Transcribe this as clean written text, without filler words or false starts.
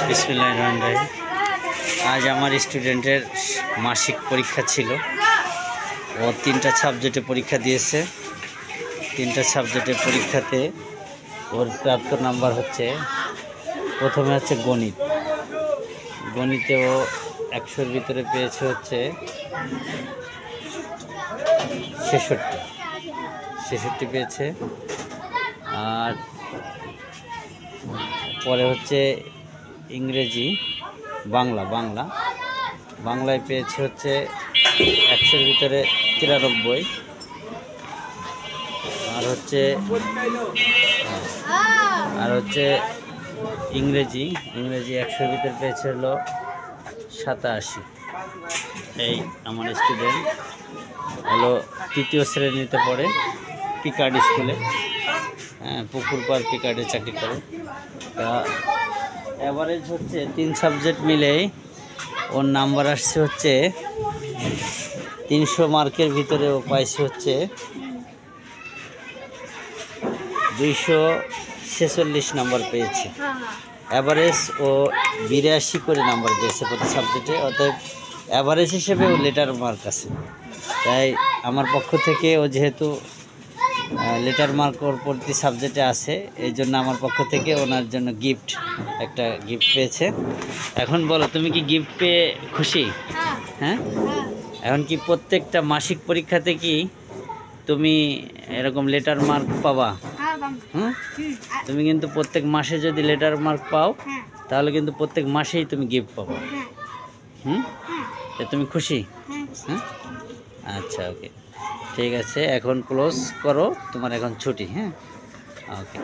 বিসমিল্লাহির রহমানির রহিম। আজ আমার স্টুডেন্টের মাসিক পরীক্ষা ছিল। ও 3টা সাবজেক্টে পরীক্ষা দিয়েছে। 3টা সাবজেক্টের পরীক্ষাতে ওর প্রাপ্ত নাম্বার হচ্ছে, প্রথমে হচ্ছে গণিত। গণিতে ও 100-র ভিতরে পেয়েছে হচ্ছে 66 পেয়েছে। আর পরে হচ্ছে ইংরেজি, বাংলায় পেয়েছে হচ্ছে 100-র ভিতরে 93। আর হচ্ছে ইংরেজি 100-র ভিতরে পেয়েছে হলো 87। এই আমার স্টুডেন্ট হলো 3য় শ্রেণীতে পড়ে, পিকার্ড স্কুলে, পুকুরপাড় পিকার্ডে চাকরি করে। তা অ্যাভারেজ হচ্ছে 3 সাবজেক্ট মিলেই ওর নাম্বার আসছে হচ্ছে 300 মার্কের ভিতরে ও পাইছে হচ্ছে 246 নাম্বার পেয়েছে। অ্যাভারেজ ও 82 করে নাম্বার পেয়েছে প্রতি সাবজেক্টে। অতএব অ্যাভারেজ হিসেবে ও লেটার মার্ক আছে। তাই আমার পক্ষ থেকে, ও যেহেতু লেটার মার্ক ওর প্রতি সাবজেক্টে আছে, এই জন্য আমার পক্ষ থেকে ওনার জন্য একটা গিফট পেয়েছে। এখন বলো, তুমি কি গিফট পেয়ে খুশি? হ্যাঁ, এখন কি প্রত্যেকটা মাসিক পরীক্ষাতে কি তুমি এরকম লেটার মার্ক পাবা? তুমি কিন্তু প্রত্যেক মাসে যদি লেটার মার্ক পাও, তাহলে কিন্তু প্রত্যেক মাসেই তুমি গিফট পাবো। তুমি খুশি? হ্যাঁ, আচ্ছা, ওকে, ঠিক আছে। এখন ক্লোজ করো, তোমার এখন ছুটি। হ্যাঁ, ওকে।